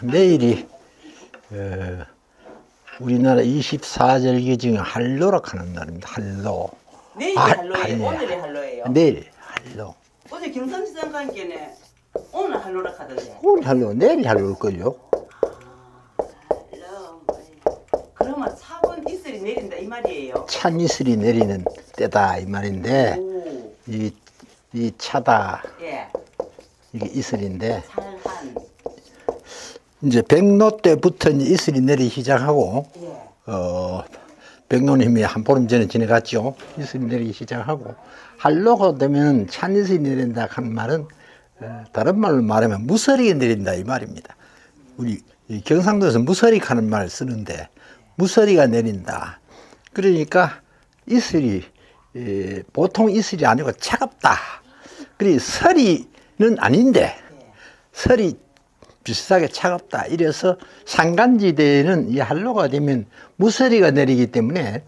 내일이 우리나라 24절기 중에 할로락 하는 날입니다. 할로. 내일이 할로예요? 오늘이 할로예요? 내일 할로. 어제 김선지 장관께는 오늘 할로라 하던데. 오늘 할로, 내일 할로일걸요? 할로. 그러면 차분 이슬이 내린다 이 말이에요? 찬 이슬이 내리는 때다 이 말인데 오. 이 차다. 예. 이게 이슬인데 살한. 이제 백로 때부터 이슬이 내리기 시작하고 예. 백로님이 한 보름 전에 지나갔죠. 이슬이 내리기 시작하고 할로가 되면 찬 이슬이 내린다 하는 말은 다른 말로 말하면 무서리가 내린다 이 말입니다. 우리 경상도에서 무서리 하는 말을 쓰는데 무서리가 내린다. 그러니까 이슬이 보통 이슬이 아니고 차갑다. 그리고 설이는 아닌데 설이 비슷하게 차갑다. 이래서 산간지대에는 이 한로가 되면 무서리가 내리기 때문에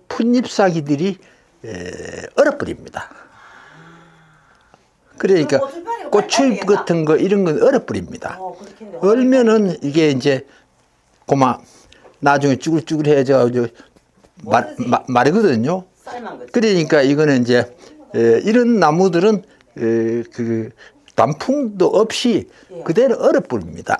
풋잎사기들이 얼어버립니다. 그러니까 고추 같은 거 이런 건 얼어버립니다. 얼면은 이게 이제 고마 나중에 쭈글쭈글해져 마르거든요. 그러니까 이거는 이제 이런 나무들은 그 단풍도 없이 그대로 얼어버립니다.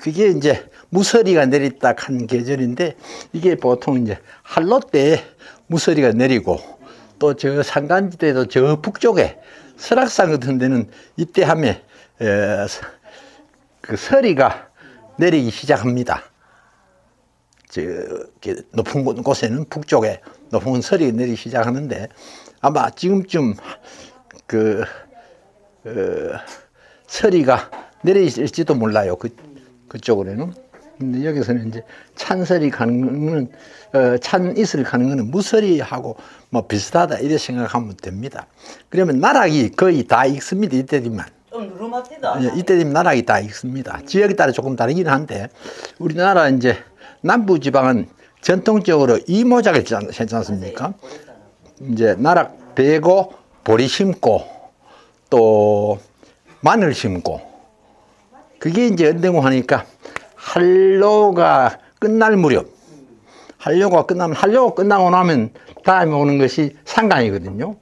그게 이제 무서리가 내렸다 한 계절인데 이게 보통 이제 한로 때 무서리가 내리고 또 저 산간지대도 저 북쪽에 설악산 같은 데는 이때 하면 그 서리가 내리기 시작합니다. 저 높은 곳에는 북쪽에 높은 서리가 내리기 시작하는데 아마 지금쯤 서리가 내리실지도 몰라요. 그쪽으로는. 근데 여기서는 이제 찬설이 가는 거는, 찬 이슬 가는 거는 무설이하고 뭐 비슷하다, 이렇게 생각하면 됩니다. 그러면 나락이 거의 다 익습니다. 이때 되면. 좀 누름합니다. 이때 되면 나락이 다 익습니다. 지역에 따라 조금 다르긴 한데, 우리나라 이제 남부지방은 전통적으로 이모작을 했지 않습니까? 이제 나락 베고, 보리 심고, 또 마늘 심고, 그게 이제 언제고 하니까 한로가 끝날 무렵, 한로가 끝나고 나면 다음에 오는 것이 상강이거든요.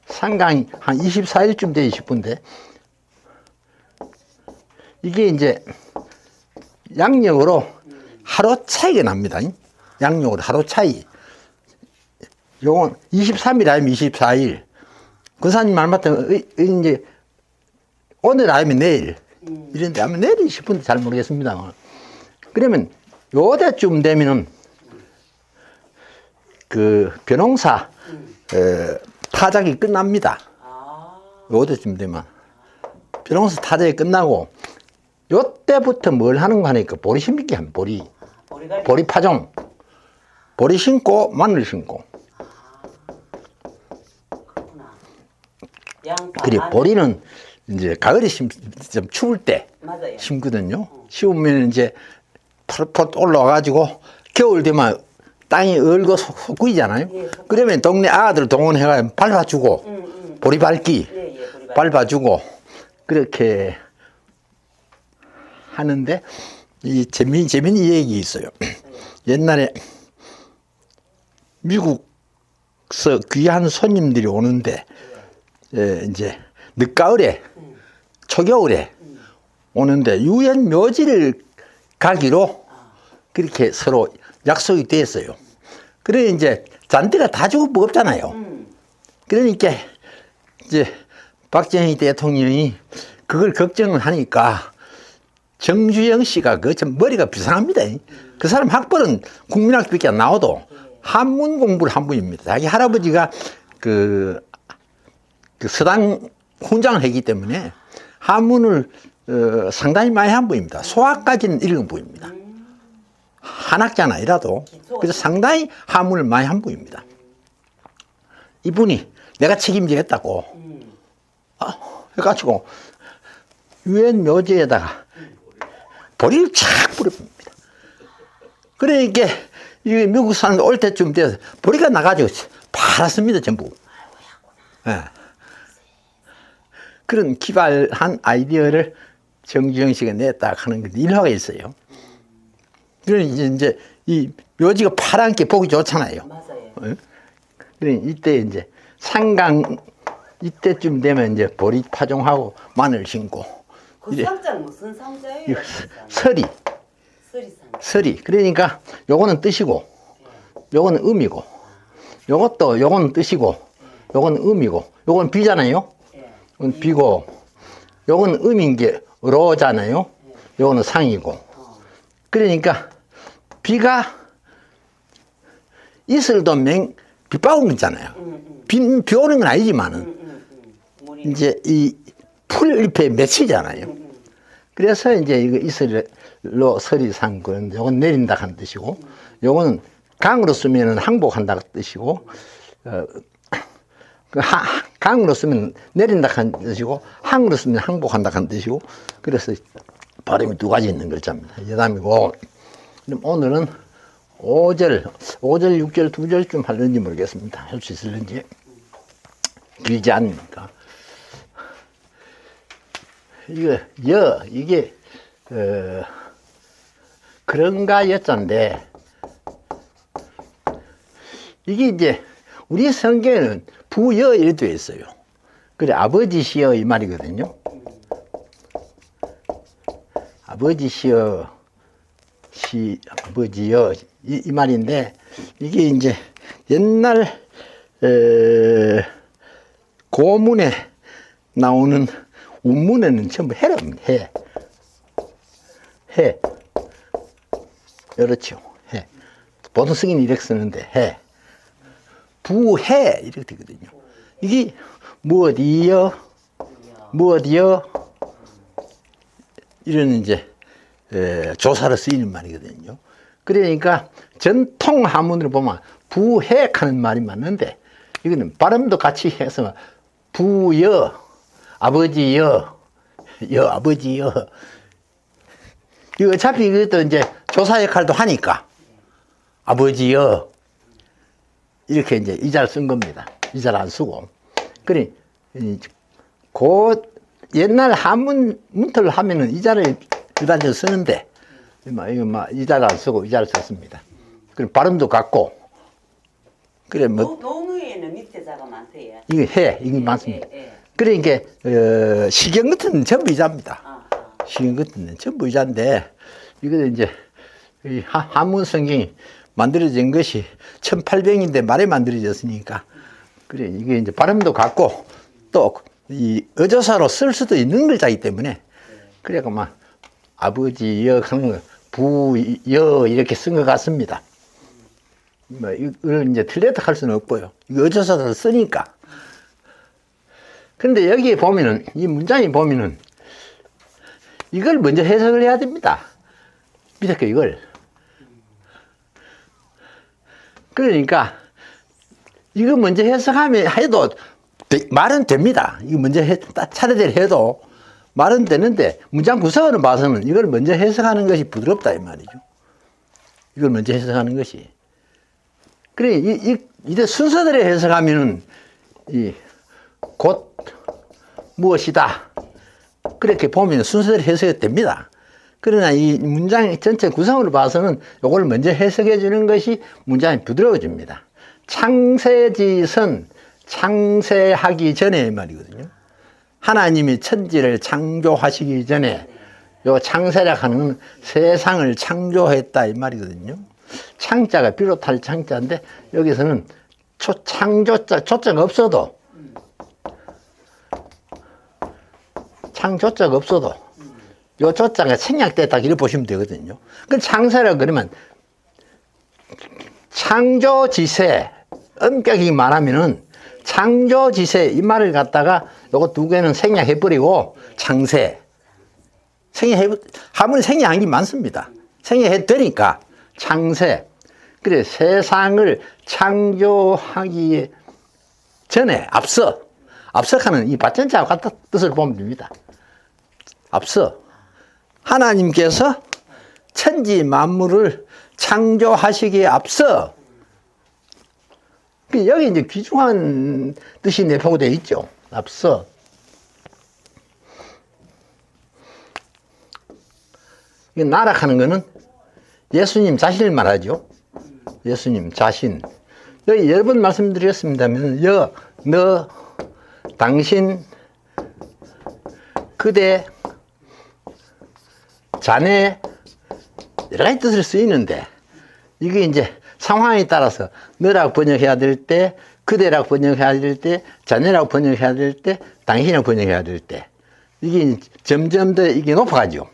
상강이 한 24일쯤 되지 싶은데, 이게 이제 양력으로 하루 차이가 납니다. 양력으로 하루 차이. 요건 23일 아니면 24일. 권사님 말 맞다면 이제 오늘 아니면 내일 이런데 아마 내일이 싶은데 잘 모르겠습니다. 그러면 요때쯤 되면은 그 벼농사 타작이 끝납니다. 요때쯤 되면 벼농사 타작이 끝나고 요때부터 뭘 하는 거 하니까 보리 심기 하면 보리 파종, 보리 심고 마늘 심고. 그래 보리는 이제 가을에 좀 추울 때 맞아요. 심거든요. 심으면 이제 펄펄 올라와가지고 겨울 되면 땅이 얼고 솟구이잖아요. 그러면 동네 아들 동원해가 밟아주고 보리 밟기 밟아주고 그렇게 하는데 이 재미있는 얘기 있어요. 옛날에 미국서 귀한 손님들이 오는데 이제 늦가을에 초겨울에 오는데 유엔 묘지를 가기로 그렇게 서로 약속이 됐어요. 그래 이제 잔디가 다 죽어 무겁잖아요. 그러니까 이제 박정희 대통령이 그걸 걱정을 하니까 정주영 씨가 그 참 머리가 비상합니다. 그 사람 학벌은 국민학교밖에 안 나와도 한문 공부를 한 분입니다. 자기 할아버지가 그 서당 훈장을 했기 때문에 한문을 상당히 많이 한 분입니다. 소학까지는 읽은 분입니다. 한학자는 아니라도 그래서 상당히 한문을 많이 한 분입니다. 이분이 내가 책임지겠다고 해가지고 유엔 묘지에다가 보리를 착 뿌려봅니다. 그러니까 이 미국 사람들 올 때쯤 돼서 보리가 나가지고 팔았습니다. 전부. 네. 그런 기발한 아이디어를 정주영 씨가 냈다 하는 게 일화가 있어요. 그러니 이제 이 묘지가 파랗게 보기 좋잖아요. 맞아요. 그러니 이때 이제 상강 이때쯤 되면 이제 보리 파종하고 마늘 심고 그 이래. 상자는 무슨 상자예요? 이거 서리 서리 상자. 서리 그러니까 요거는 뜻이고 요거는 음이고 요거는 뜻이고 요거는 음이고 요건 비잖아요. 예. 요건 비고 요거는 음인 게 로잖아요. 요거는 상이고 그러니까 비가 이슬도 빗방울 있잖아요. 비 오는 건 아니지만은 물이. 이제 이 풀잎에 맺히잖아요. 그래서 이제 이거 이슬로 서리상 그런 요건 내린다 하는 뜻이고 요거는 강으로 쓰면은 항복한다 뜻이고 강으로 쓰면 내린다 하는 뜻이고 항으로 쓰면 항복한다 하는 뜻이고 그래서 발음이 두 가지 있는 글자입니다. 여담이고 그럼 오늘은 5절, 6절, 2절쯤 할는지 모르겠습니다. 할 수 있을는지 길지 않으니까 이게 그런가 여자인데 이게 이제 우리 성경에는 부여 이렇게 되어 있어요. 그래 아버지시여 이 말이거든요. 아버지시여 아버지여 이 말인데 이게 이제 옛날 고문에 나오는 운문에는 전부 해랍니다. 해. 그렇죠. 해. 보통 쓰기는 이렇게 쓰는데 해. 부해 이렇게 되거든요. 이게 무엇이여 이런 이제 조사로 쓰이는 말이거든요. 그러니까 전통 한문으로 보면 부해하는 말이 맞는데 이거는 발음도 같이 해서 부여 아버지여 아버지여 이거 어차피 이것도 이제 조사 역할도 하니까 아버지여 이렇게 이제 이자를 쓴 겁니다. 이자를 안 쓰고 그래 옛날 한문 문틀을 하면은 이자를 일반적으로 쓰는데 이거 이자를 안 쓰고 이자를 썼습니다. 그리고 발음도 같고 그래 노무에는 밑에 자가 많대요. 이게 많습니다. 그러니까 시경 같은 전부 이자입니다. 시경 같은 전부 이자인데 이거 이제 이 한문 성경이 만들어진 것이 1800년대 말에 만들어졌으니까 그래 이게 이제 발음도 같고 또 이 어조사로 쓸 수도 있는 글자이기 때문에 그래가 막 아버지여 하는 거 부여 이렇게 쓴 것 같습니다. 뭐 이걸 이제 틀렸다 할 수는 없고요. 이거 어조사로 쓰니까. 근데 여기에 보면은 이 문장에 보면은 이걸 먼저 해석을 해야 됩니다. 밑에 거 이걸. 그러니까 이거 먼저 해석하면 해도 말은 됩니다. 이거 먼저 차례대로 해도 말은 되는데 문장 구성을 봐서는 이걸 먼저 해석하는 것이 부드럽다 이 말이죠. 이걸 먼저 해석하는 것이. 그래 이제 순서대로 해석하면은 곧 무엇이다 그렇게 보면 순서대로 해석이 됩니다. 그러나 이 문장 전체 구성으로 봐서는 이걸 먼저 해석해 주는 것이 문장이 부드러워집니다. 창세지선 창세하기 전에 말이거든요. 하나님이 천지를 창조하시기 전에 요 창세라 하는 세상을 창조했다 이 말이거든요. 창자가 비롯할 창자인데 여기서는 창조자 조자가 없어도 창조자가 없어도 요 조자가 생략됐다 이렇게 보시면 되거든요. 그 창세라 그러면 창조지세 엄격히 말하면은 창조지세 이 말을 갖다가 요거 두 개는 생략해버리고 창세 하면 생략한 게 많습니다. 생략해드리니까 창세 그래 세상을 창조하기 전에 앞서가는 이 받전자와 같은 뜻을 보면 됩니다. 앞서 하나님께서 천지 만물을 창조하시기에 앞서 여기 이제 귀중한 뜻이 내포되어 있죠. 앞서 이 나락하는 거는 예수님 자신을 말하죠. 예수님 자신. 여기 여러 번 말씀드렸습니다만, 너, 당신, 그대, 자네, 여러 가지 뜻을 쓰이는데, 이게 이제 상황에 따라서 너라고 번역해야 될 때, 그대라고 번역해야 될 때, 자네라고 번역해야 될 때, 당신이라고 번역해야 될 때, 이게 점점 더 이게 높아가죠.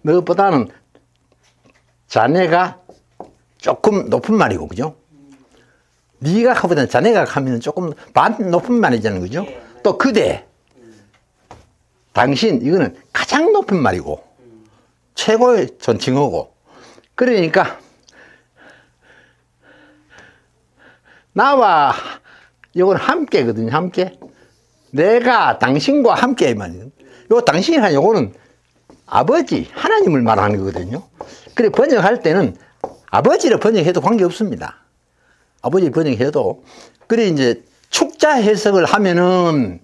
너보다는 자네가 조금 높은 말이고, 그죠? 네가 하보다는 자네가 하면 조금 반 높은 말이잖아요, 그죠? 또 그대, 당신, 이거는 가장 높은 말이고, 최고의 존칭어고. 그러니까 나와 이건 함께거든요. 함께. 내가 당신과 함께 말이에요. 요 당신이란 요거는 아버지 하나님을 말하는 거거든요. 그래 번역할 때는 아버지를 번역해도 관계 없습니다. 아버지 번역해도. 그래 이제 축자 해석을 하면은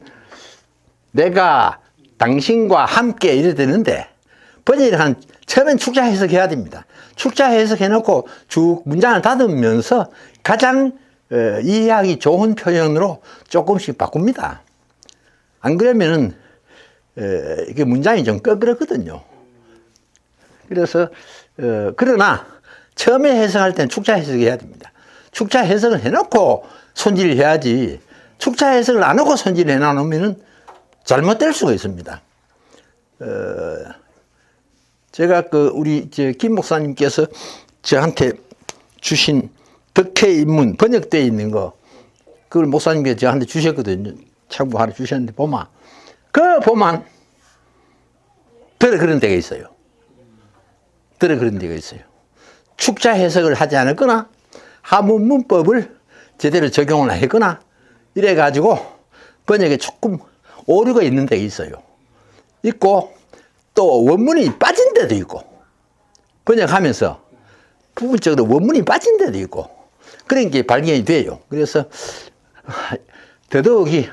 내가 당신과 함께 이래 되는데 번역을 한 처음엔 축자 해석해야 됩니다. 축자 해석해놓고 쭉 문장을 닫으면서 가장 이해하기 좋은 표현으로 조금씩 바꿉니다. 안 그러면은 이게 문장이 좀 꺼그렇거든요. 그래서 그러나 처음에 해석할 때는 축자 해석해야 됩니다. 축자 해석을 해놓고 손질을 해야지 축자 해석을 안 하고 손질을 해놔놓으면은 잘못될 수가 있습니다. 제가 우리 김 목사님께서 저한테 주신 덕혜인문 번역되어 있는 거, 그걸 목사님께서 저한테 주셨거든요. 참고 하나 주셨는데, 보면 들어 그런 데가 있어요. 들어 그런 데가 있어요. 축자 해석을 하지 않았거나, 하문 문법을 제대로 적용을 했거나, 이래가지고 번역에 조금 오류가 있는 데가 있어요. 있고, 또 원문이 빠진 데도 있고, 번역하면서 부분적으로 원문이 빠진 데도 있고, 그런 게 발견이 돼요. 그래서 더더욱이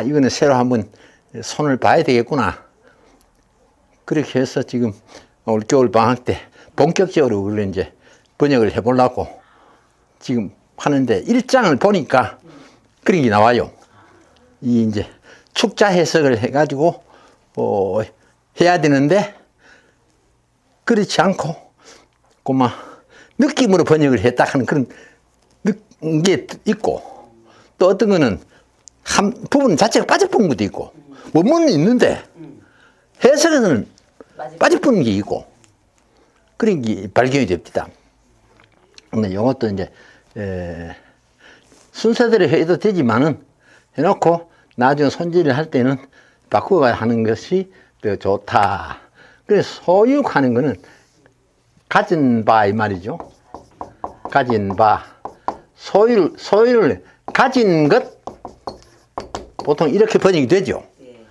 이거는 새로 한번 손을 봐야 되겠구나. 그렇게 해서 지금 올 겨울 방학 때 본격적으로 그걸 이제 번역을 해보려고 지금 하는데, 일장을 보니까 그런 게 나와요. 이 이제 축자 해석을 해가지고 해야 되는데, 그렇지 않고 고마 느낌으로 번역을 했다 하는 그런 게 있고, 또 어떤 거는 한 부분 자체가 빠져본 것도 있고, 원문은 있는데 해석에서는 빠져본 게 있고, 그런 게 발견이 됩니다. 근데 이것도 이제 순서대로 해도 되지만은 해놓고 나중에 손질을 할 때는 바꾸어 하는 것이 더 좋다. 그래서 소유하는 거는 가진 바 이 말이죠. 가진 바, 소유를 가진 것, 보통 이렇게 번역이 되죠.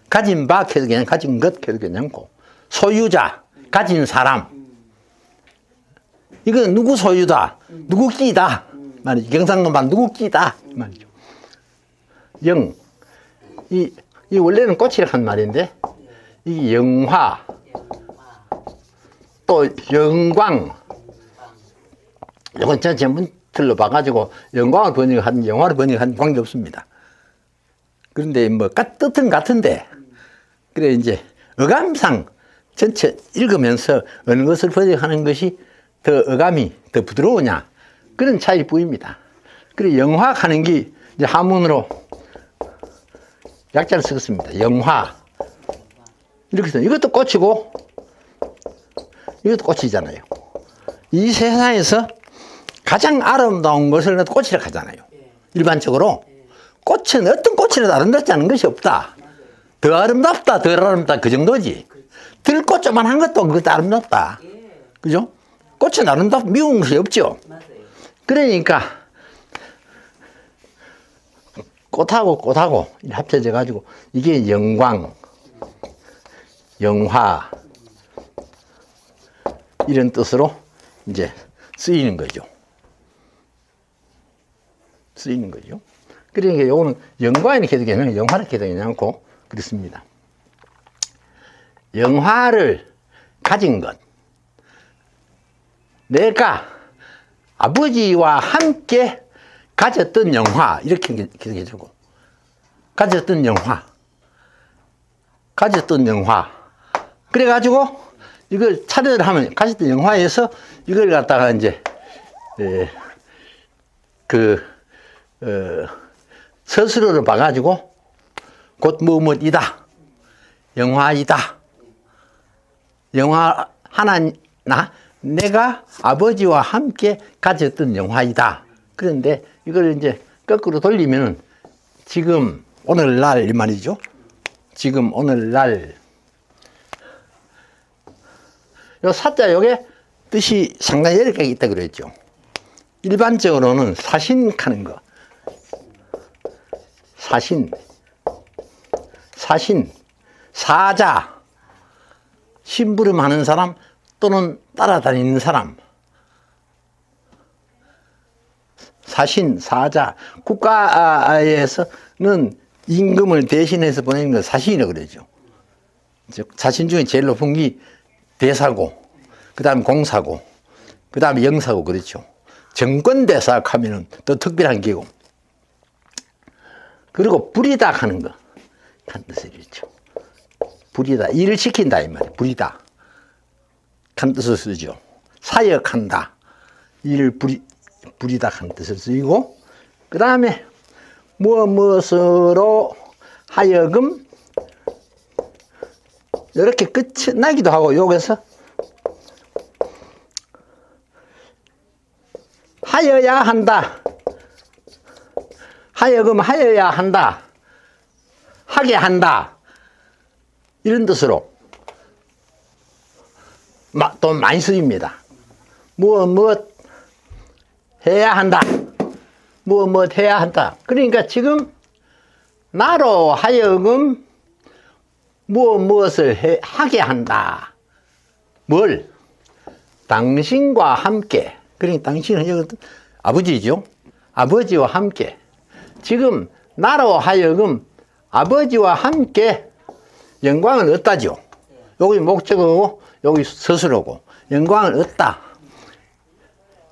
가진 바 해도 그냥 가진 것 해도 괜찮고, 소유자, 가진 사람, 이건 누구 소유다, 누구 끼다 말이죠. 경상도 말 누구 끼다 말이죠. 영, 이 원래는 꽃이라 한 말인데, 이 영화, 또 영광, 이건 전문 틀로 봐가지고 영광을 번역하든 영화를 번역하든 관계없습니다. 그런데 뜻은 같은데, 그래 이제 어감상 전체 읽으면서 어느 것을 번역하는 것이 더 어감이 더 부드러우냐, 그런 차이 뿐입니다. 그래 영화하는 게 이제 한문으로 약자를 쓰겠습니다. 영화. 이렇게 해서 이것도 꽃이고 이것도 꽃이잖아요. 이 세상에서 가장 아름다운 것을 꽃이라고 하잖아요. 일반적으로 꽃은 어떤 꽃이라도 아름답지 않은 것이 없다. 더 아름답다, 덜 아름답다, 그 정도지. 들꽃 조만한 것도 그것도 아름답다. 그죠? 꽃은 아름답고 미운 것이 없죠. 그러니까 꽃하고 합쳐져 가지고 이게 영광, 영화, 이런 뜻으로 이제 쓰이는 거죠. 쓰이는 거죠. 그러니까 요거는 영광 이렇게 해도 괜찮고 영화 이렇게 해도 괜찮고 그렇습니다. 영화를 가진 것, 내가 아버지와 함께 가졌던 영화, 이렇게 기억해주고, 가졌던 영화. 그래가지고, 이걸 차례를 하면, 가졌던 영화에서 이걸 갖다가 이제, 서술어를 봐가지고, 곧 뭐뭐이다. 영화이다. 영화 하나, 내가 아버지와 함께 가졌던 영화이다. 그런데 이걸 이제 거꾸로 돌리면은 지금 오늘날 이 말이죠. 지금 오늘날 요 사자 요게 뜻이 상당히 여러 가지 있다 그랬죠. 일반적으로는 사신하는 거. 사신, 사자, 심부름하는 사람 또는 따라다니는 사람. 사신, 사자. 국가에서는 임금을 대신해서 보내는 건 사신이라고 그러죠. 즉, 사신 중에 제일 높은 게 대사고, 그 다음에 공사고, 그 다음에 영사고 그렇죠. 정권대사 하면은 더 특별한 게고. 그리고 부리다 하는 거. 한 뜻을 이렇죠. 부리다. 일을 시킨다, 이 말이에요. 부리다. 한 뜻을 쓰죠. 사역한다. 일을 부리다 한 뜻을 쓰이고, 그 다음에 무엇으로 하여금 이렇게 끝이 나기도 하고, 여기서 하여야 한다. 하여금 하여야 한다. 하게 한다. 이런 뜻으로 또 많이 쓰입니다. 무엇 해야 한다. 무엇 해야 한다. 그러니까 지금 나로 하여금 무엇을 하게 한다. 뭘? 당신과 함께. 그러니까 당신은 여기 아버지죠. 아버지와 함께. 지금 나로 하여금 아버지와 함께 영광을 얻다죠. 여기 목적어고 여기 스스로고 영광을 얻다.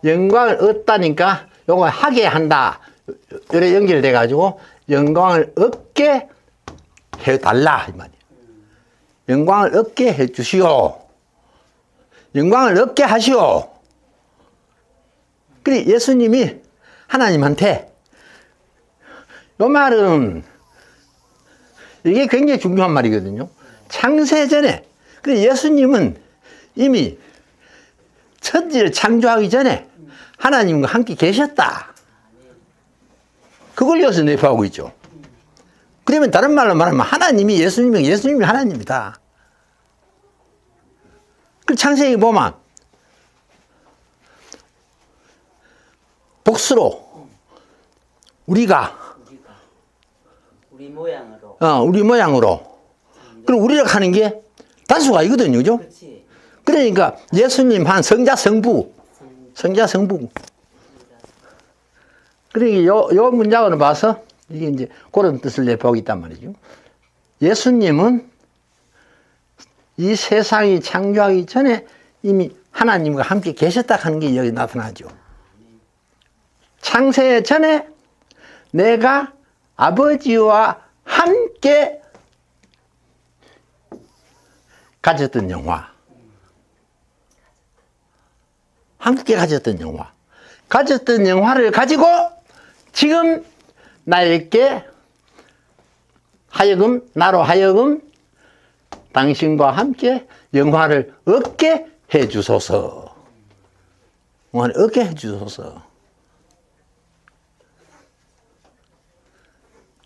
영광을 얻다니까 요거 하게 한다. 이래 연결돼 가지고 영광을 얻게 해달라 이 말이에요. 영광을 얻게 해주시오. 영광을 얻게 하시오. 그래 예수님이 하나님한테 요 말은 이게 굉장히 중요한 말이거든요. 창세전에 그래 예수님은 이미 천지를 창조하기 전에 하나님과 함께 계셨다. 그걸 여기서 내포하고 있죠. 그러면 다른 말로 말하면 하나님이 예수님이 하나님이다. 그 창세기 보면 복수로 우리가 우리 모양으로 그럼 우리가 하는 게 단수가 아니거든요. 그죠? 그러니까 예수님 한 성자 성부 그러니까 요 문장으로 봐서 이게 이제 그런 뜻을 내포하고 있단 말이죠. 예수님은 이 세상이 창조하기 전에 이미 하나님과 함께 계셨다 하는 게 여기 나타나죠. 창세 전에 내가 아버지와 함께 가졌던 영화. 함께 가졌던 영화. 가졌던 영화를 가지고 지금 나에게 나로 하여금 당신과 함께 영화를 얻게 해주소서. 영화를 얻게 해주소서.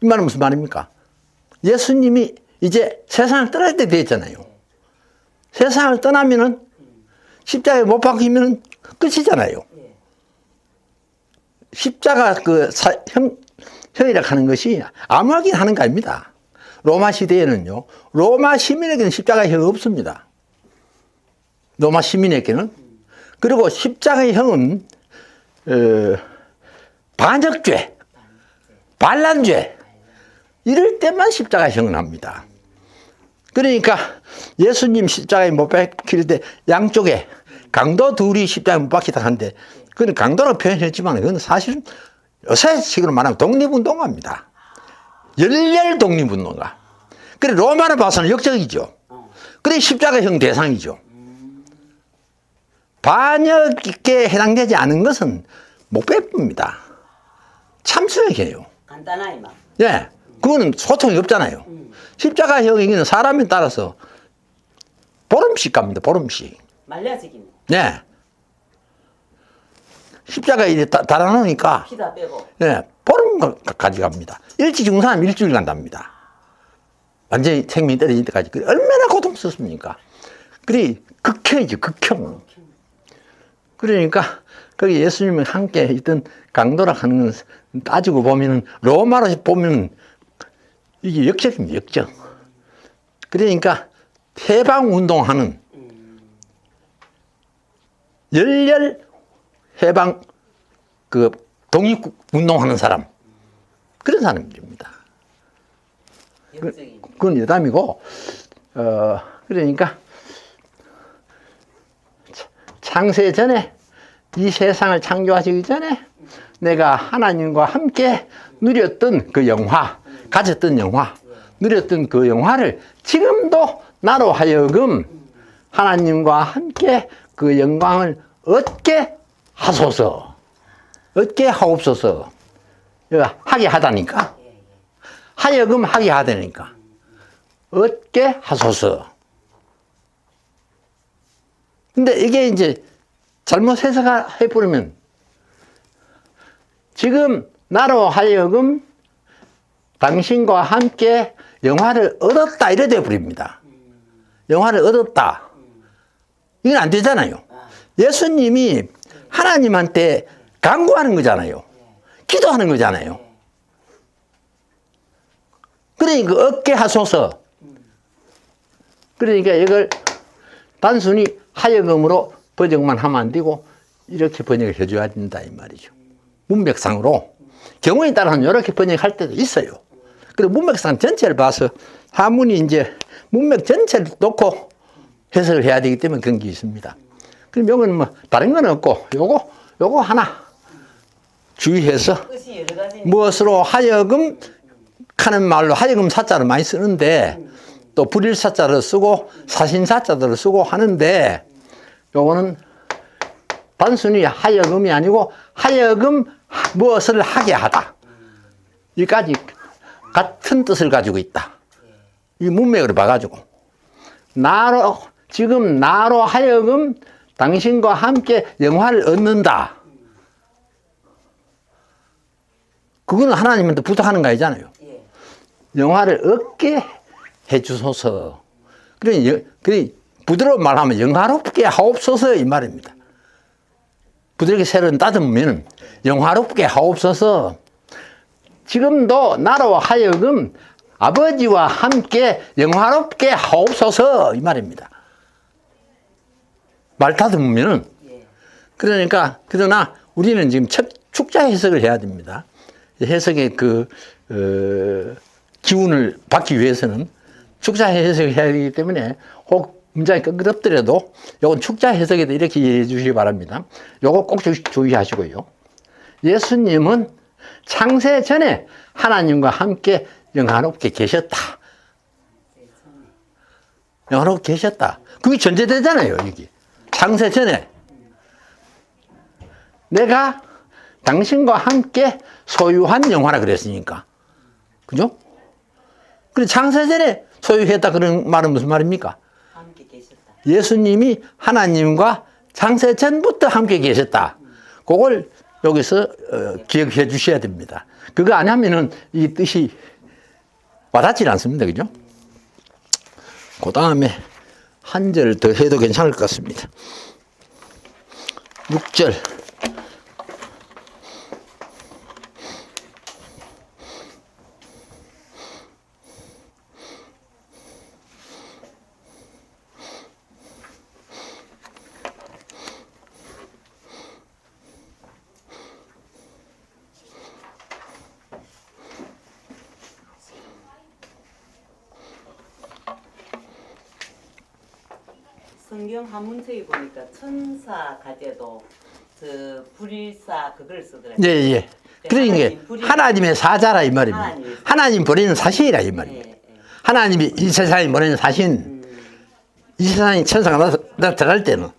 이 말은 무슨 말입니까? 예수님이 이제 세상을 떠날 때 됐잖아요. 세상을 떠나면은 십자가에 못 박히면은 끝이잖아요. 십자가 형이라 하는 것이 아무하긴 하는 거 아닙니다. 로마 시대에는요, 로마 시민에게는 십자가의 형이 없습니다. 로마 시민에게는. 그리고 십자가의 형은, 반역죄, 반란죄, 이럴 때만 십자가의 형을 합니다. 그러니까 예수님 십자가에 못 박힐 때 양쪽에 강도 둘이 십자가에 못 박히다 한데, 그건 강도로 표현했지만, 그건 사실은 요새식으로 말하면 독립운동가입니다. 열렬 독립운동가. 그래, 로마를 봐서는 역적이죠. 그래, 십자가형 대상이죠. 반역에 해당되지 않은 것은 목배입니다. 참수형이에요. 간단하게 막. 예, 그거는 소통이 없잖아요. 십자가형에는 사람에 따라서 보름씩 갑니다. 보름씩. 말려지기. 예. 십자가에 이제 달아놓으니까, 피다 빼고. 예, 보름까지 갑니다. 일찍 죽은 사람 일주일 간답니다. 완전히 생명이 떨어질 때까지. 얼마나 고통스럽습니까? 그래, 극형이죠, 극형. 그러니까, 거기 예수님이 함께 있던 강도라 하는 건 따지고 보면은, 로마로 보면 이게 역적입니다, 역적. 그러니까, 해방운동하는, 열렬 해방, 독립운동하는 사람. 그런 사람들입니다. 그건 여담이고, 그러니까, 창세 전에, 이 세상을 창조하시기 전에, 내가 하나님과 함께 누렸던 그 영화, 가졌던 영화, 누렸던 그 영화를 지금도 나로 하여금 하나님과 함께 그 영광을 얻게 하소서. 얻게 하옵소서. 하게 하다니까. 하여금 하게 하다니까. 얻게 하소서. 근데 이게 이제 잘못 해버리면 지금 나로 하여금 당신과 함께 영화를 얻었다 이래 돼 버립니다. 영화를 얻었다. 이건 안 되잖아요. 예수님이 하나님한테 간구하는 거잖아요. 기도하는 거잖아요. 그러니까 얻게 하소서. 그러니까 이걸 단순히 하여금으로 번역만 하면 안 되고 이렇게 번역을 해줘야 된다 이 말이죠. 문맥상으로 경우에 따라서는 이렇게 번역할 때도 있어요. 그리고 문맥상 전체를 봐서 한문이 이제 문맥 전체를 놓고 해석을 해야 되기 때문에 그런 게 있습니다. 그럼 이건 뭐 다른 건 없고 요거 하나 주의해서 무엇으로 하여금 하는 말로 하여금 사자를 많이 쓰는데 또 불일 사자를 쓰고 사신 사자들을 쓰고 하는데 요거는 단순히 하여금이 아니고 하여금 무엇을 하게 하다. 여기까지 같은 뜻을 가지고 있다. 이 문맥을 봐가지고 지금 나로 하여금 당신과 함께 영화를 얻는다. 그거는 하나님한테 부탁하는 거 아니잖아요. 영화를 얻게 해주소서. 그래 부드러운 말하면 영화롭게 하옵소서 이 말입니다. 부드럽게 새로 따듬으면 영화롭게 하옵소서. 지금도 나로 하여금 아버지와 함께 영화롭게 하옵소서 이 말입니다. 말 다듬으면은 그러니까 그러나 우리는 지금 축자 해석을 해야 됩니다. 해석의 기운을 받기 위해서는 축자 해석을 해야 되기 때문에 혹 문장이 끄끄럽더라도 요건 축자 해석에도 이렇게 이해해 주시기 바랍니다. 요거 꼭 주의하시고요. 예수님은 창세 전에 하나님과 함께 영화롭게 계셨다. 영화롭게 계셨다. 그게 전제되잖아요, 여기. 창세 전에. 내가 당신과 함께 소유한 영화라 그랬으니까. 그죠? 그래, 창세 전에 소유했다 그런 말은 무슨 말입니까? 함께 계셨다. 예수님이 하나님과 창세 전부터 함께 계셨다. 그걸 여기서 기억해 주셔야 됩니다. 그거 안 하면은 이 뜻이 와닿지 않습니다. 그죠? 그 다음에 한 절 더 해도 괜찮을 것 같습니다. 6절. 성경 한문책에 보니까 천사 가제도 저 불일사 그걸 쓰더라고요. 예, 예. 그러니까 하나님의 사자라 이 말입니다. 하나님 보내는 사신이라 이 말입니다. 예, 예. 하나님이 이 세상에 보내는 사신, 이 세상에 천사가 나타날 때는.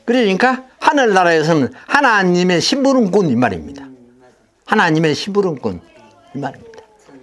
그러니까 하늘나라에서는 하나님의 심부름꾼 이 말입니다. 맞아. 하나님의 심부름꾼 이 말입니다. 천사.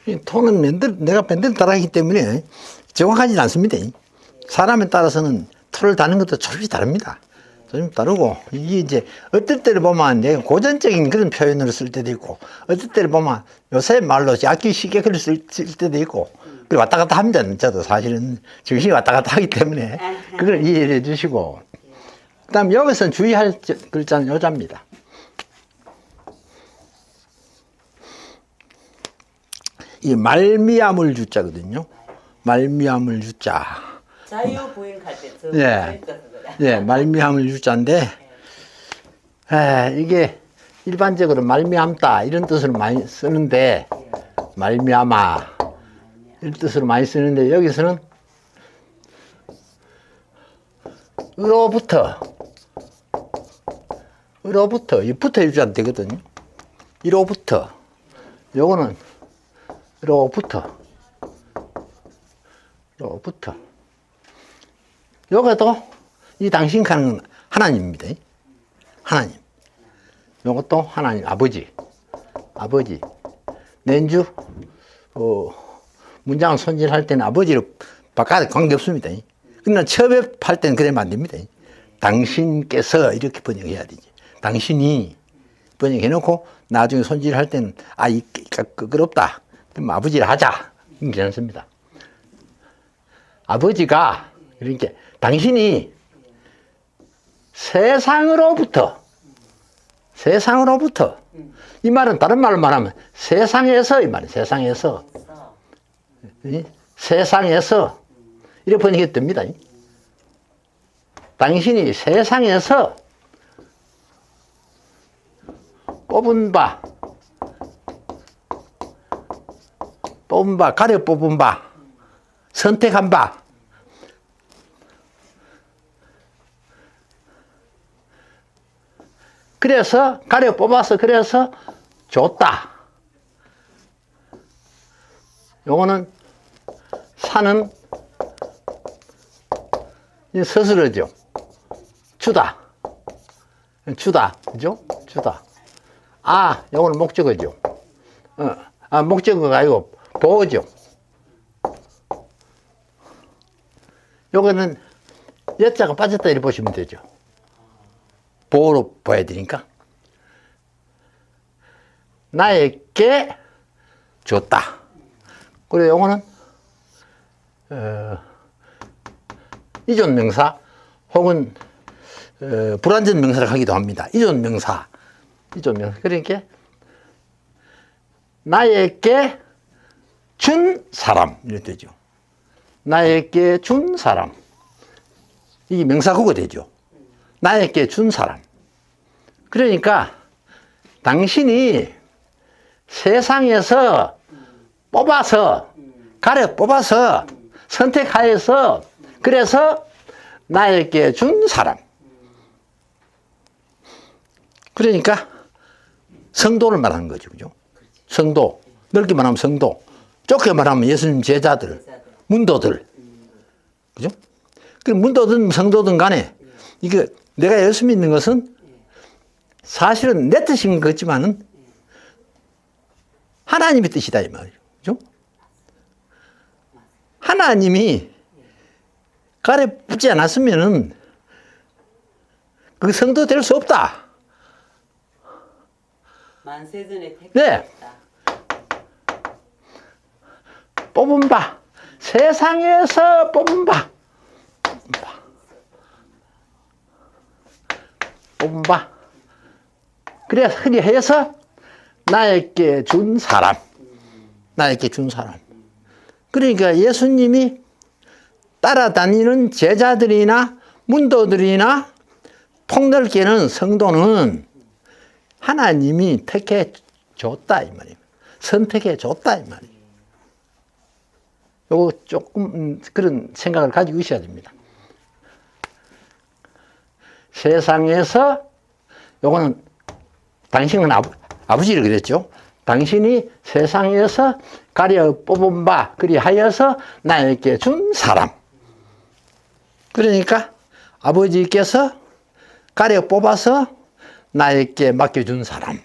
이 톤은 내가 밴드를 따라하기 때문에 정확하지 않습니다. 사람에 따라서는 톤을 다는 것도 조금씩 다릅니다. 좀 다르고, 이게 이제 어떨 때를 보면 내가 고전적인 그런 표현을 쓸 때도 있고, 어떨 때를 보면 요새 말로 악기 쉽게 글을 쓸 때도 있고, 그래 왔다 갔다 합니다. 저도 사실은 정신이 왔다 갔다 하기 때문에 그걸 이해해 주시고, 그 다음 여기서 주의할 글자는 요자입니다. 이 말미암을 주자거든요. 말미암을 주자. 자유부인 갈때 저 예. 예, 말미암을 주자인데, 이게 일반적으로 말미암다 이런 뜻으로 많이 쓰는데, 말미암아 이런 뜻으로 많이 쓰는데, 여기서는 으로부터 이 붙어 주자는 되거든요. 이로부터 요거는 로부터 요것도 이 당신 가는 하나님입니다. 하나님. 요것도 하나님 아버지 nen주 문장을 손질할 때는 아버지를 바깥에 관계없습니다. 그러나 첩입할 때는 그러면 안 됩니다. 당신께서 이렇게 번역해야 되지. 당신이 번역해놓고 나중에 손질할 때는 이 끄끄럽다. 그럼 아버지를 하자. 괜찮습니다. 아버지가 이렇게 당신이 세상으로부터 이 말은 다른 말로 말하면 세상에서 이 말이에요. 세상에서 이렇게 번역이 됩니다. 당신이 세상에서 뽑은 바, 가려 뽑은 바, 선택한 바. 그래서 가려 뽑아서 그래서 줬다. 요거는 사는 스스로죠. 주다. 그죠? 주다. 아, 요거는 목적어죠. 목적어가 아니고 보어죠. 요거는 여자가 빠졌다 이렇게 보시면 되죠. 보어로 봐야 되니까. 나에게 줬다. 그리고 요거는 이존 명사 혹은 불완전 명사를 하기도 합니다. 이존 명사. 그러니까 나에게 준 사람 이렇게 되죠. 나에게 준 사람. 이게 명사구가 되죠. 나에게 준 사람. 그러니까 당신이 세상에서 뽑아서 가려 뽑아서 선택하여서 그래서 나에게 준 사람. 그러니까 성도를 말하는 거죠. 그죠? 성도. 넓게 말하면 성도. 좁게 말하면 예수님 제자들, 문도들. 그죠? 그 문도든 성도든 간에 이게 내가 예수 믿는 것은 사실은 내 뜻인 것 같지만은 하나님의 뜻이다 이 말이죠. 그죠? 하나님이 가래 붙지 않았으면은 그 성도 될 수 없다. 만세전에 네. 뽑은 바. 세상에서 뽑은 바. 뽑은 바. 그래서 흔히 해서 나에게 준 사람. 나에게 준 사람. 그러니까 예수님이 따라다니는 제자들이나 문도들이나 폭넓게는 성도는 하나님이 택해 줬다 이 말이에요. 선택해 줬다 이 말이에요. 요거 조금 그런 생각을 가지고 있어야 됩니다. 세상에서 요거는 당신은 아버지를 그랬죠. 당신이 세상에서 가려 뽑은 바 그리하여서 나에게 준 사람. 그러니까 아버지께서 가려 뽑아서 나에게 맡겨준 사람.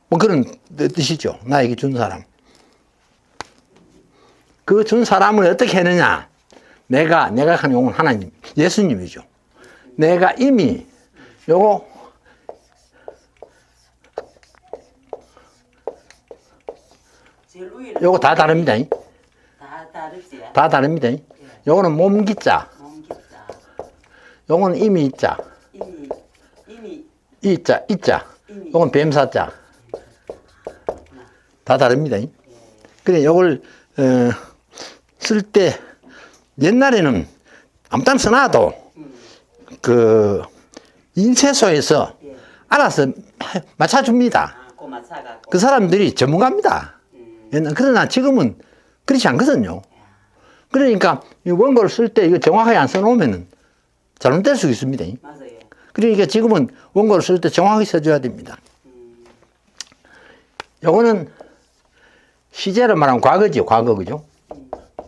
뭐 그런 뜻이죠. 나에게 준 사람. 그 준 사람을 어떻게 했느냐? 내가 하는 용은 하나님, 예수님이죠. 내가 이미 요거 다 다릅니다. 다 다르지. 다 다릅니다. 요거는 몸기자. 요거는 이미자. 이자. 요건 뱀사자. 다 다릅니다. 그래 요걸 쓸 때 옛날에는 아무튼 써놔도 그 인쇄소에서 알아서 맞춰줍니다. 그 사람들이 전문가입니다. 그러나 지금은 그렇지 않거든요. 그러니까 이 원고를 쓸 때 이거 정확하게 안 써놓으면 잘못될 수 있습니다. 맞아요. 그러니까 지금은 원고를 쓸 때 정확하게 써줘야 됩니다. 요거는 시제로 말하면 과거죠. 과거, 그죠?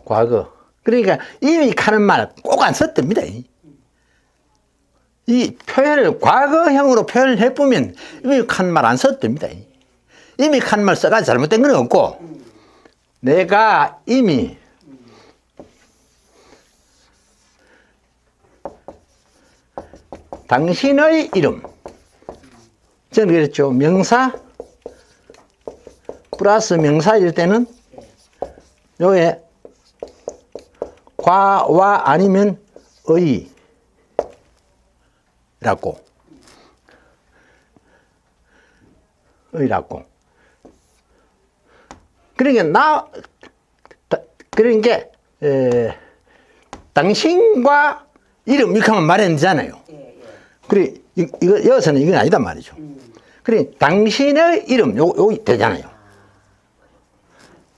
과거. 그러니까 이미 하는 말 꼭 안 썼답니다. 이 표현을 과거형으로 표현을 해보면 이미 하는 말 안 썼답니다. 이미 하는 말 써가지고 잘못된 건 없고, 내가 이미 당신의 이름. 저는 그랬죠. 명사 플러스 명사일 때는 요에 과와 아니면 의라고. 그러니까 당신과 이름 이렇게 하면 말이 안 되잖아요. 그래, 여기서는 이건 아니단 말이죠. 그래, 당신의 이름, 요 되잖아요.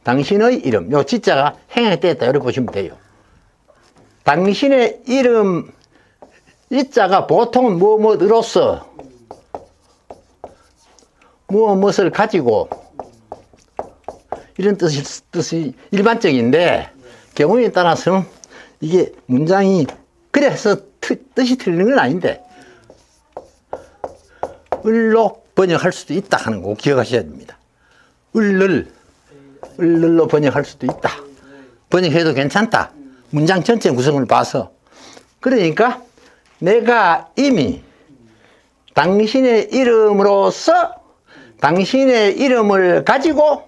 당신의 이름, 요 지자가 행에 떼었다. 이렇게 보시면 돼요. 당신의 이름, 이자가 보통은 무엇으로서, 무엇을 가지고, 이런 뜻이 일반적인데, 경우에 따라서는 이게 문장이 그래서 뜻이 틀리는 건 아닌데, 을로 번역할 수도 있다 하는 거 기억하셔야 됩니다. 을로 번역할 수도 있다. 번역해도 괜찮다. 문장 전체 구성을 봐서. 그러니까 내가 이미 당신의 이름으로서 당신의 이름을 가지고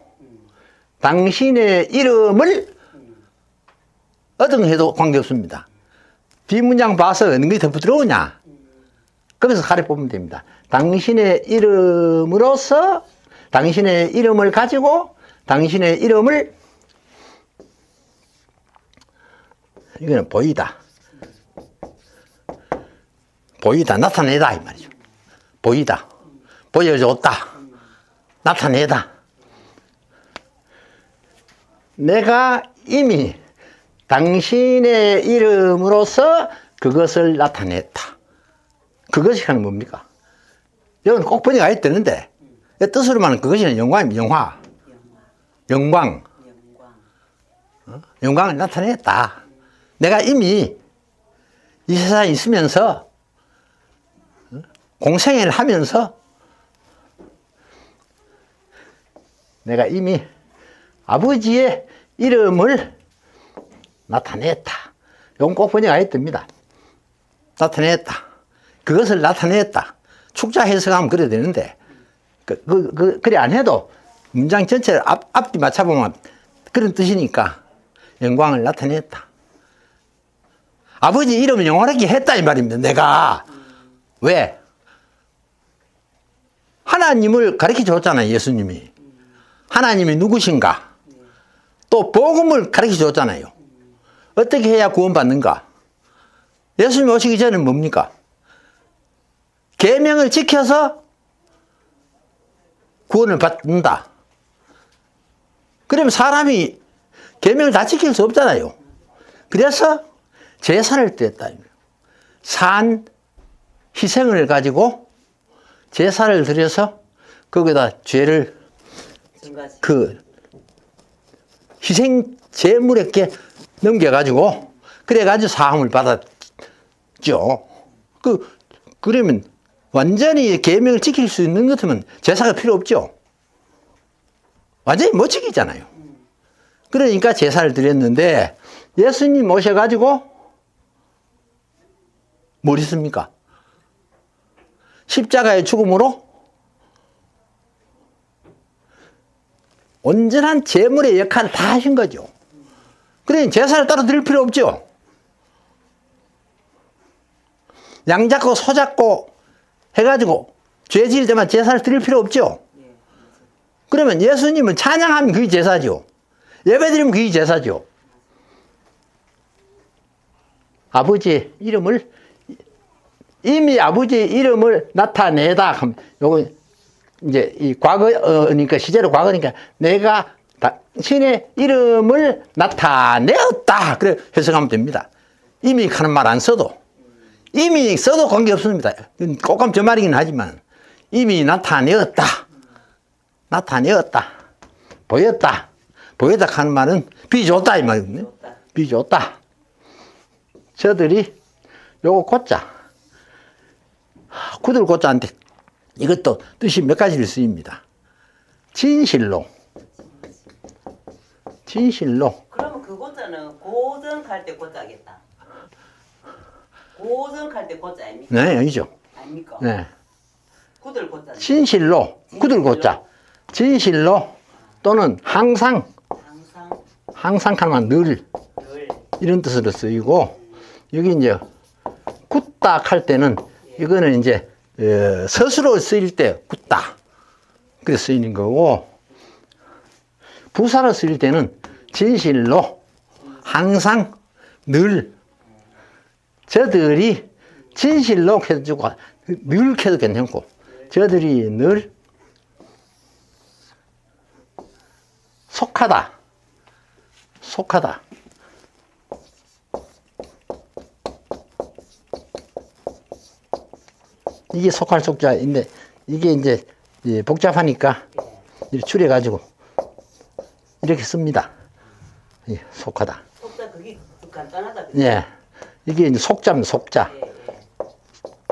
당신의 이름을 어등해도 관계없습니다. 뒷문장 봐서 어느 게 더 부드러우냐? 거기서 가려 보면 됩니다. 당신의 이름으로서 당신의 이름을 가지고 당신의 이름을 이거는 보이다. 보이다. 나타내다 이 말이죠. 보이다. 보여줬다. 나타내다. 내가 이미 당신의 이름으로서 그것을 나타냈다. 그것이 하는 뭡니까? 여기는 꼭 번역해야 되는데 뜻으로만 그것이 영광입니다. 영광. 영광을 나타냈다. 내가 이미 이 세상에 있으면서 공생애를 하면서 내가 이미 아버지의 이름을 나타냈다. 이건 꼭 번역해야 됩니다. 나타냈다. 그것을 나타냈다. 축자 해석하면 그래야 되는데, 그래 안 해도 문장 전체를 앞뒤 맞춰보면 그런 뜻이니까 영광을 나타냈다. 아버지 이름을 영원하게 했다 이 말입니다. 내가. 왜? 하나님을 가르쳐 줬잖아요. 예수님이. 하나님이 누구신가? 또 복음을 가르쳐 줬잖아요. 어떻게 해야 구원받는가? 예수님 오시기 전에 뭡니까? 계명을 지켜서 구원을 받는다. 그러면 사람이 계명을 다 지킬 수 없잖아요. 그래서 제사를 드렸다. 산 희생을 가지고 제사를 드려서 거기다 죄를 그 희생 제물에게 넘겨가지고 그래가지고 사함을 받았죠. 그러면 완전히 계명을 지킬 수 있는 것 같으면 제사가 필요 없죠. 완전히 못 지키잖아요. 그러니까 제사를 드렸는데 예수님 오셔가지고 뭘 했습니까? 십자가의 죽음으로 온전한 제물의 역할을 다 하신 거죠. 그러니 제사를 따로 드릴 필요 없죠. 양 잡고 소 잡고 해가지고 죄 지을 때만 제사를 드릴 필요 없죠. 그러면 예수님은 찬양하면 그게 제사죠. 예배드리면 그게 제사죠. 아버지의 이름을 이미 아버지의 이름을 나타내다 하면 요거 이제 이 과거니까 시제로 과거니까 내가 당신의 이름을 나타내었다. 그래 해석하면 됩니다. 이미 하는 말 안 써도 이미 써도 관계없습니다. 꼭감 저 말이긴 하지만 이미 나타내었다. 나타내었다. 보였다. 보였다 하는 말은 비줬다 이 말이거든요. 비줬다. 저들이 요거 고자 구들 고자인데 이것도 뜻이 몇 가지를 쓰입니다. 진실로. 그러면 그 고자는 고정할 때 고자겠다. 고정할 때 고자 아닙니까? 네, 아니죠. 아닙니까? 네. 구들 고자. 진실로, 구들 고자. 진실로 또는 항상 하면 늘 이런 뜻으로 쓰이고 여기 이제 굳다 할 때는 이거는 이제 서술로 쓰일 때 굳다 그래서 쓰이는 거고 부사로 쓰일 때는 진실로 항상 늘 저들이 진실로 해주고 늘 해도 괜찮고 저들이 늘 속하다. 속하다. 이게 속할 속자인데 이게 이제 복잡하니까 이렇게 줄여가지고 이렇게 씁니다. 예, 속하다. 속자 그게 간단하다. 예, 이게 이제 속자면 속자. 예, 예.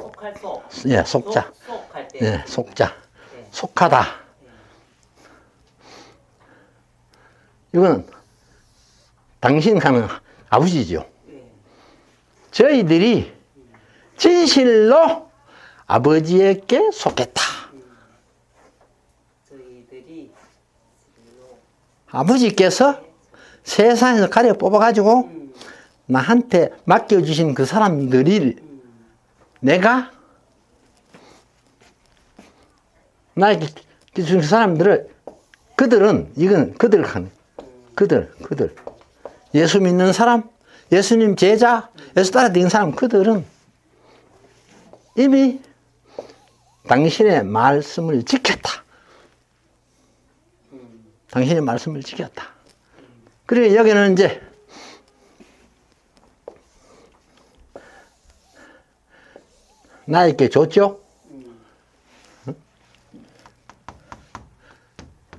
속할 속. 예, 속자. 속할 때. 예, 속자. 예. 속하다. 이거는 당신 가는 아버지죠. 예. 저희들이 진실로 아버지에게 속했다. 저희들이 아버지께서 세상에서 가려 뽑아가지고 나한테 맡겨주신 그 사람들을 내가 나에게 주신 그 사람들을 그들은 이건 그들 하는 그들 예수 믿는 사람 예수님 제자 예수 따라다니는 사람 그들은 이미 당신의 말씀을 지켰다. 당신의 말씀을 지켰다. 그리고 여기는 이제 나에게 줬죠.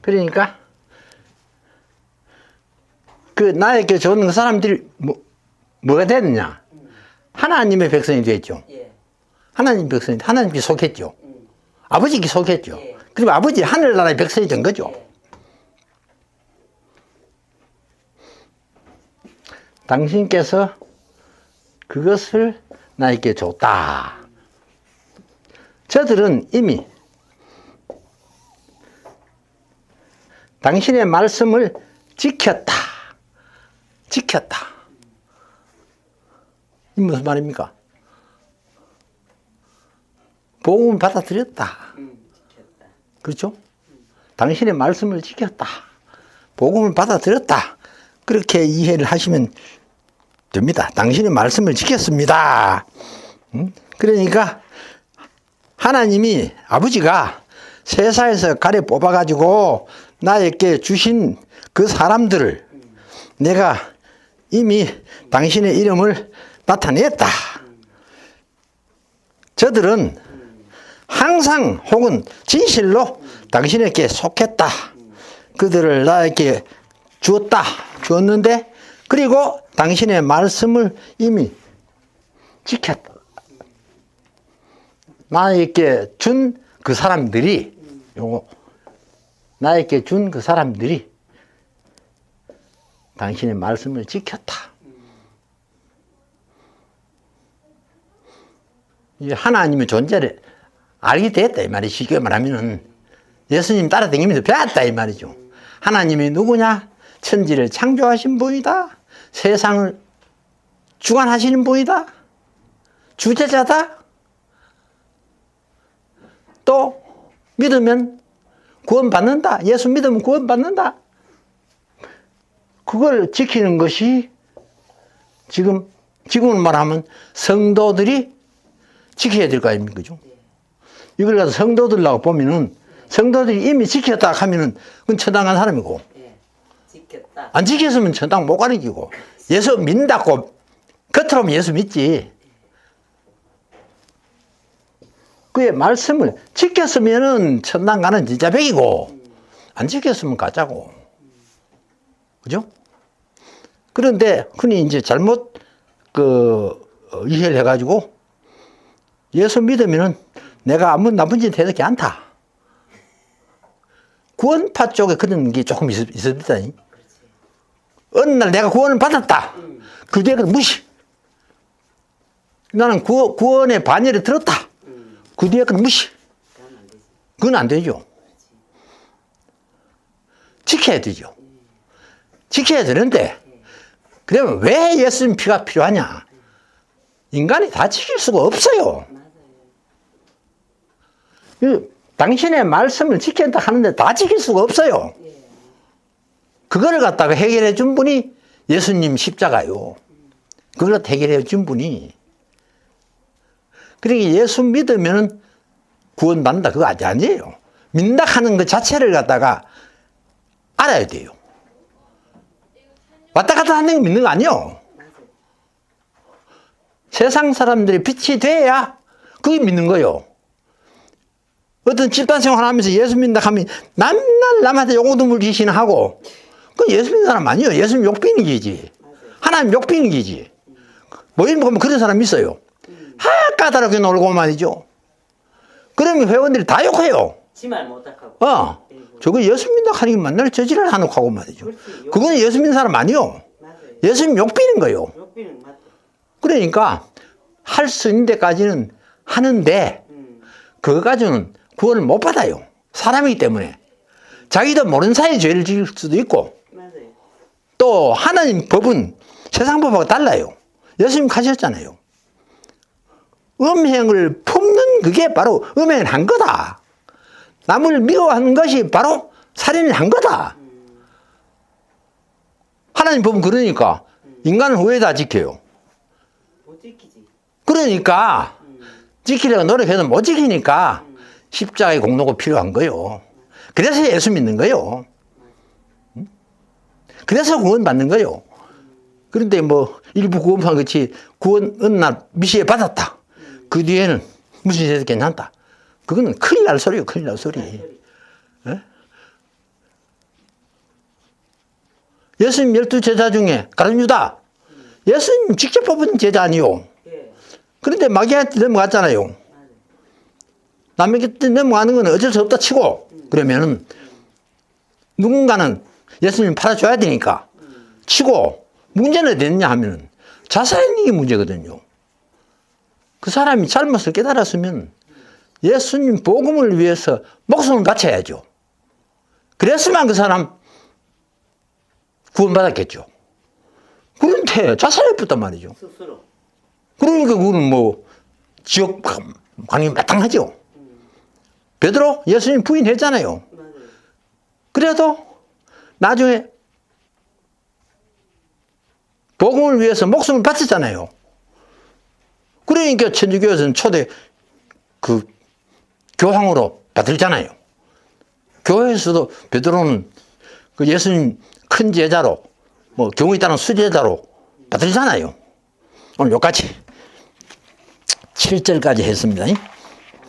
그러니까 그 나에게 줬는 그 사람들이 뭐가 됐느냐? 하나님의 백성이 됐죠. 예. 하나님 백성이 하나님께 속했죠. 아버지께 속했죠. 예. 그리고 아버지 하늘나라의 백성이 된 거죠. 예. 당신께서 그것을 나에게 줬다. 저들은 이미 당신의 말씀을 지켰다. 지켰다. 이 무슨 말입니까? 복음을 받아들였다. 지켰다. 그렇죠? 당신의 말씀을 지켰다. 복음을 받아들였다. 그렇게 이해를 하시면 됩니다. 당신의 말씀을 지켰습니다. 그러니까 하나님이 아버지가 세상에서 가려 뽑아가지고 나에게 주신 그 사람들을 내가 이미 당신의 이름을 나타냈다. 저들은 항상 혹은 진실로 당신에게 속했다. 그들을 나에게 주었는데 그리고 당신의 말씀을 이미 지켰다. 나에게 준 그 사람들이 나에게 준 그 사람들이 당신의 말씀을 지켰다. 이제 하나님의 존재를 알게 됐다 이 말이 쉽게 말하면은 예수님 따라다니면서 배웠다 이 말이죠. 하나님이 누구냐? 천지를 창조하신 분이다. 세상을 주관하시는 분이다. 주제자다. 또 믿으면 구원받는다. 예수 믿으면 구원받는다. 그걸 지키는 것이 지금은 말하면 성도들이 지켜야 될 거 아닙니까? 그죠? 이걸 가서 성도들라고 보면은 성도들이 이미 지켰다 하면은 그건 처당한 사람이고 예. 지켰다. 안 지켰으면 천당 못 가는 기고 예수 믿는다고 겉으로는 예수 믿지 그의 말씀을 지켰으면은 천당 가는 진짜백이고 안 지켰으면 가짜고 그죠? 그런데 흔히 이제 잘못 이해를 해가지고 예수 믿으면은 내가 아무 나쁜 짓 해도 괜찮다. 구원파 쪽에 그런 게 조금 있습니다. 어느 날 내가 구원을 받았다. 그 뒤에 무시. 나는 구원의 반열에 들었다. 그 뒤에 무시. 그건 안 되죠. 지켜야 되죠. 지켜야 되는데 그러면 왜 예수님 피가 필요하냐? 인간이 다 지킬 수가 없어요. 당신의 말씀을 지킨다 하는데 다 지킬 수가 없어요. 그거를 갖다가 해결해 준 분이 예수님 십자가요. 그걸 해결해 준 분이. 그러니까 예수 믿으면 구원받는다 그거 아니에요. 믿는다 하는 것 자체를 갖다가 알아야 돼요. 왔다 갔다 하는 거 믿는 거 아니에요. 세상 사람들이 빛이 돼야 그게 믿는 거예요. 어떤 집단 생활하면서 예수 믿는다 하면 남날 남한테 용어두물 귀신하고 그건 예수 믿는 사람 아니에요. 예수님 욕비는 기지. 하나님 욕비는 기지. 모임 보면 그런 사람 있어요. 까다롭게 놀고 말이죠. 그러면 회원들이 다 욕해요. 지 말 못하고. 저거 예수 믿는다 하는 게 맨날 저지를 하놓고 하고 말이죠. 그건 예수 믿는 사람 아니요. 예수님 욕비는 거예요. 욕비는 맞다. 그러니까 할 수 있는 데까지는 하는데 그거 가지고는 구원을 못 받아요. 사람이기 때문에. 자기도 모르는 사이에 죄를 지을 수도 있고 맞아요. 또 하나님 법은 세상 법하고 달라요. 예수님 가셨잖아요. 음행을 품는 그게 바로 음행을 한 거다. 남을 미워하는 것이 바로 살인을 한 거다. 하나님 법은 그러니까 인간은 왜 다 지켜요? 못 지키지. 그러니까 지키려고 노력해도 못 지키니까 십자가의 공로가 필요한 거요. 그래서 예수 믿는 거요. 그래서 구원 받는 거요. 그런데 뭐 일부 구원판 같이 구원 어느 날 미시에 받았다. 그 뒤에는 무슨 일이 괜찮다. 그거는 큰일 날 소리요. 큰일 날 소리. 예? 예수님 12제자 중에 가룟 유다. 예수님 직접 뽑은 제자 아니요. 그런데 마귀한테 넘어갔잖아요. 남에게 넘어가는 건 어쩔 수 없다 치고 그러면은 누군가는 예수님 팔아줘야 되니까 치고 문제는 어디 있냐 하면은 자살하는 게 문제거든요. 그 사람이 잘못을 깨달았으면 예수님 복음을 위해서 목숨을 바쳐야죠. 그랬으면 그 사람 구원받았겠죠. 그런데 자살해버렸단 말이죠. 스스로. 그러니까 그거는 뭐 지옥 가는 게 마땅하죠. 베드로 예수님 부인했잖아요. 맞아요. 그래도 나중에 복음을 위해서 목숨을 바쳤잖아요. 그러니까 천주교에서는 초대 그 교황으로 받들잖아요. 교회에서도 베드로는 그 예수님 큰 제자로 뭐 경우에 따른 수제자로 받들잖아요. 오늘 여기까지 7절까지 했습니다.